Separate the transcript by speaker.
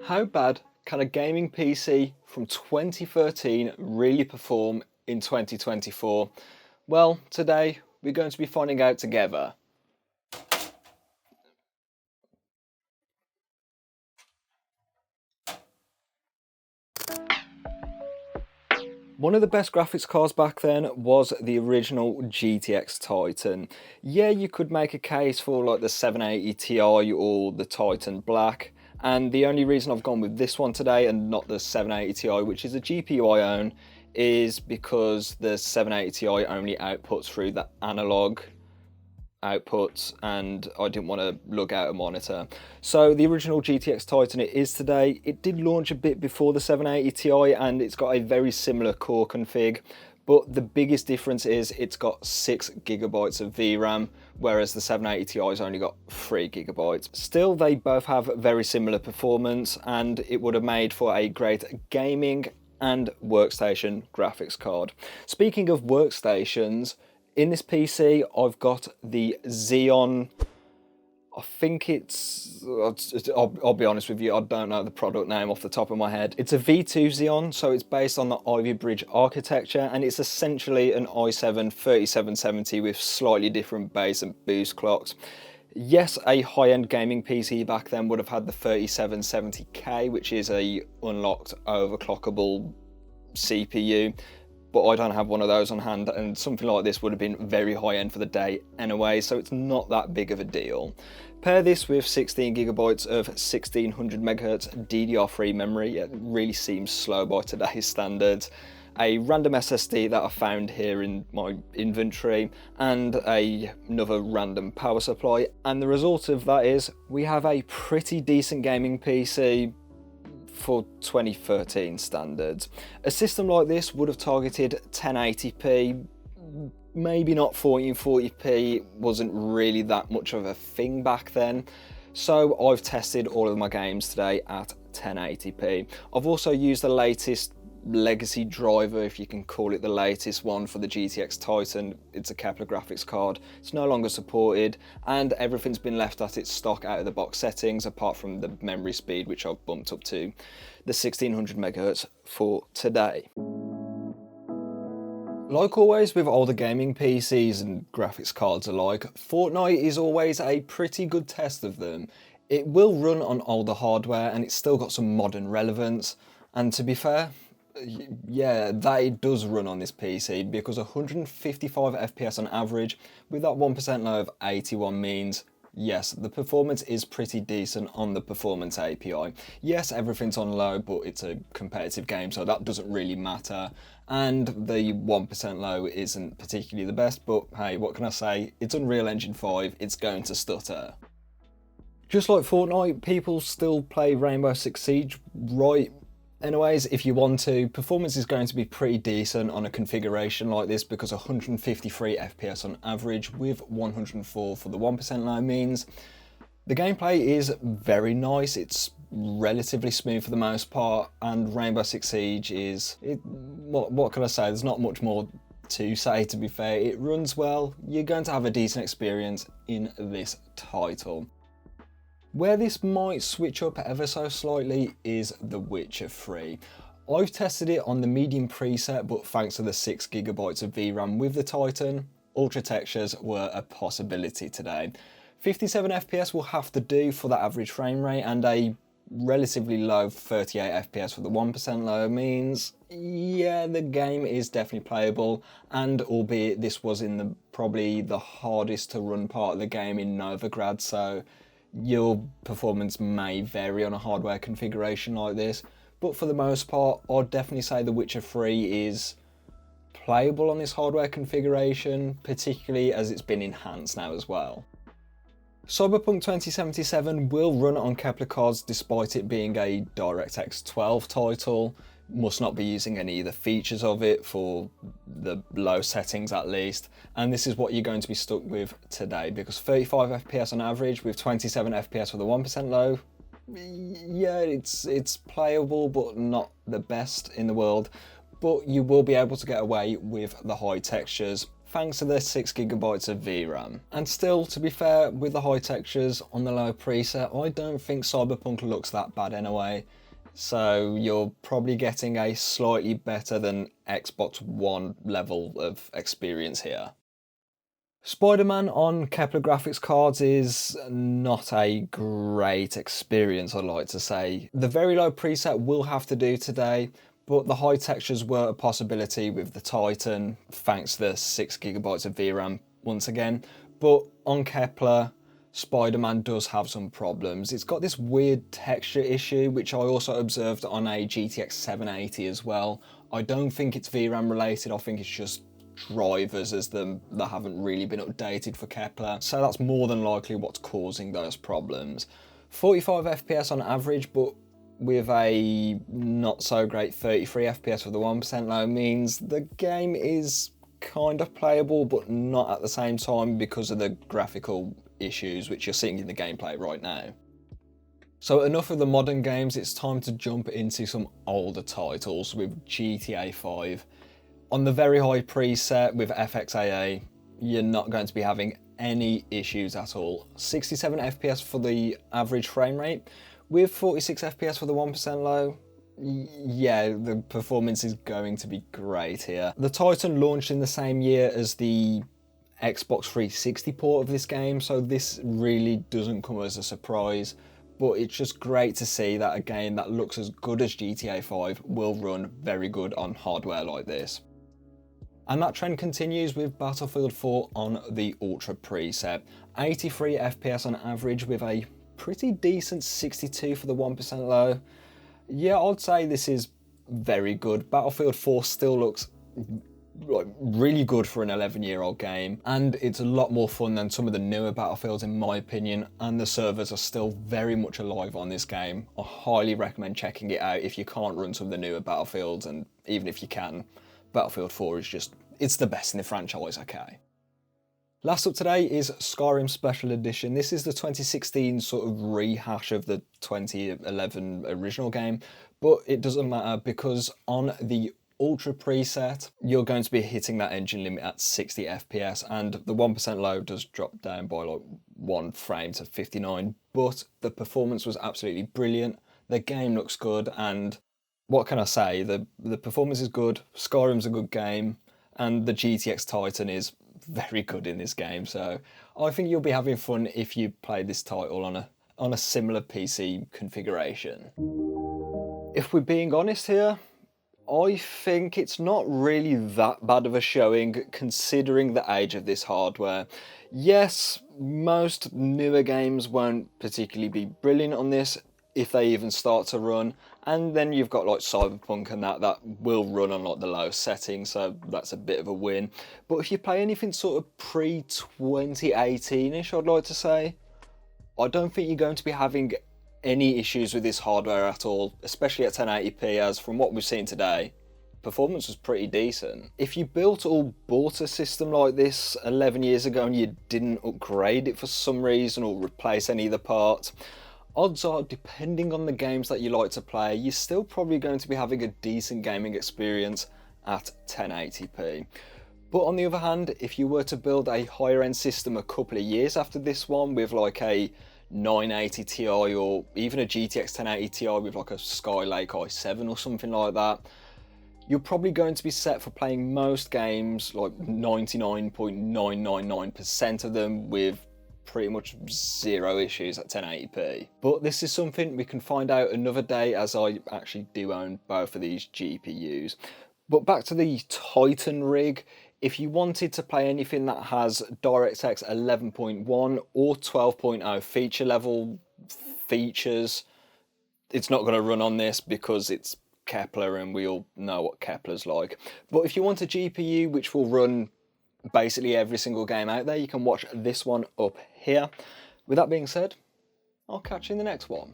Speaker 1: How bad can a gaming PC from 2013 really perform in 2024? Well, today we're going to be finding out together. One of the best graphics cards back then was the original GTX Titan. Yeah, you could make a case for like the 780 Ti or the Titan Black, and the only reason I've gone with this one today and not the 780 Ti, which is a GPU I own, is because the 780 Ti only outputs through the analog outputs and I didn't want to lug out a monitor. So the original GTX Titan it is today. It did launch a bit before the 780 Ti and it's got a very similar core config, but the biggest difference is it's got 6 gigabytes of VRAM, whereas the 780 Ti's only got 3 gigabytes. Still, they both have very similar performance and it would have made for a great gaming and workstation graphics card. Speaking of workstations, in this PC, I've got the Xeon, I think I'll be honest with you, I don't know the product name off the top of my head. It's a V2 Xeon, so it's based on the Ivy Bridge architecture, and it's essentially an i7-3770 with slightly different base and boost clocks. Yes, a high-end gaming PC back then would have had the 3770K, which is a unlocked overclockable CPU, but I don't have one of those on hand, and something like this would have been very high end for the day anyway, so it's not that big of a deal. Pair this with 16 gigabytes of 1600 MHz DDR3 memory. It really seems slow by today's standards. A random SSD that I found here in my inventory, and another random power supply, and the result of that is we have a pretty decent gaming PC for 2013 standards. A system like this would have targeted 1080p, maybe not 1440p, wasn't really that much of a thing back then. So I've tested all of my games today at 1080p. I've also used the latest legacy driver, if you can call it the latest one, for the GTX Titan. It's a Kepler graphics card. It's no longer supported and everything's been left at its stock out of the box settings apart from the memory speed, which I've bumped up to the 1600 MHz for today. Like always with older gaming PCs and graphics cards alike, Fortnite is always a pretty good test of them. It will run on older hardware and it's still got some modern relevance, and to be fair, yeah, that it does run on this PC, because 155 FPS on average with that 1% low of 81 means, yes, the performance is pretty decent on the performance API. Yes, everything's on low, but it's a competitive game, so that doesn't really matter. And the 1% low isn't particularly the best, but hey, what can I say? It's Unreal Engine 5, it's going to stutter. Just like Fortnite, people still play Rainbow Six Siege, right? Anyways, if you want to, performance is going to be pretty decent on a configuration like this, because 153 FPS on average with 104 for the 1% low means the gameplay is very nice. It's relatively smooth for the most part, and Rainbow Six Siege is, what can I say? There's not much more to say, to be fair. It runs well. You're going to have a decent experience in this title. Where this might switch up ever so slightly is The Witcher 3. I've tested it on the medium preset, but thanks to the 6 gigabytes of VRAM with the Titan, ultra textures were a possibility today. 57 FPS will have to do for the average frame rate, and a relatively low 38 FPS for the 1% low means, yeah, the game is definitely playable, and albeit this was in probably the hardest to run part of the game in Novigrad, so your performance may vary on a hardware configuration like this, but for the most part, I'd definitely say The Witcher 3 is playable on this hardware configuration, particularly as it's been enhanced now as well. Cyberpunk 2077 will run on Kepler cards despite it being a DirectX 12 title. Must not be using any of the features of it, for the low settings at least, and this is what you're going to be stuck with today, because 35 FPS on average with 27 FPS for the 1% low, yeah, it's playable but not the best in the world, but you will be able to get away with the high textures thanks to the 6GB of VRAM. And still, to be fair, with the high textures on the low preset, I don't think Cyberpunk looks that bad anyway. So you're probably getting a slightly better than Xbox One level of experience here. Spider-Man on Kepler graphics cards is not a great experience, I'd like to say. The very low preset will have to do today, but the high textures were a possibility with the Titan, thanks to the 6GB of VRAM once again. But on Kepler, Spider-Man does have some problems. It's got this weird texture issue, which I also observed on a GTX 780 as well. I don't think it's VRAM related, I think it's just drivers as them that haven't really been updated for Kepler. So that's more than likely what's causing those problems. 45 FPS on average, but with a not so great 33 FPS with the 1% low means the game is kind of playable, but not at the same time because of the graphical issues which you're seeing in the gameplay right now. So enough of the modern games, it's time to jump into some older titles with GTA 5. On the very high preset with FXAA, you're not going to be having any issues at all. 67 FPS for the average frame rate, with 46 FPS for the 1% low. Yeah, the performance is going to be great here. The Titan launched in the same year as the Xbox 360 port of this game, so this really doesn't come as a surprise. But it's just great to see that a game that looks as good as GTA 5 will run very good on hardware like this. And that trend continues with Battlefield 4 on the Ultra preset. 83 FPS on average with a pretty decent 62 for the 1% low. Yeah, I'd say this is very good. Battlefield 4 still looks like really good for an 11-year-old game, and it's a lot more fun than some of the newer Battlefields in my opinion, and the servers are still very much alive on this game. I highly recommend checking it out if you can't run some of the newer Battlefields, and even if you can, Battlefield 4 is just, it's the best in the franchise, okay. Last up today is Skyrim Special Edition. This is the 2016 sort of rehash of the 2011 original game, but it doesn't matter because on the Ultra preset, you're going to be hitting that engine limit at 60 FPS, and the 1% low does drop down by like 1 frame to 59, but the performance was absolutely brilliant. The game looks good, and what can I say? The performance is good, Skyrim's a good game, and the GTX Titan is very good in this game. So I think you'll be having fun if you play this title on a similar PC configuration. If we're being honest here, I think it's not really that bad of a showing considering the age of this hardware. Yes, most newer games won't particularly be brilliant on this, if they even start to run, and then you've got like Cyberpunk and that will run on like the low settings, so that's a bit of a win. But if you play anything sort of pre-2018ish, I'd like to say, I don't think you're going to be having any issues with this hardware at all, especially at 1080p, as from what we've seen today, performance was pretty decent. If you built or bought a system like this 11 years ago and you didn't upgrade it for some reason or replace any of the parts, odds are, depending on the games that you like to play, you're still probably going to be having a decent gaming experience at 1080p. But on the other hand, if you were to build a higher end system a couple of years after this one with like a 980 Ti or even a GTX 1080 Ti with like a Skylake i7 or something like that, you're probably going to be set for playing most games, like 99.999% of them, with pretty much zero issues at 1080p. But this is something we can find out another day, as I actually do own both of these GPUs. But back to the Titan rig, if you wanted to play anything that has DirectX 11.1 or 12.0 feature level features, it's not going to run on this because it's Kepler and we all know what Kepler's like. But if you want a GPU which will run basically every single game out there, you can watch this one up here. With that being said, I'll catch you in the next one.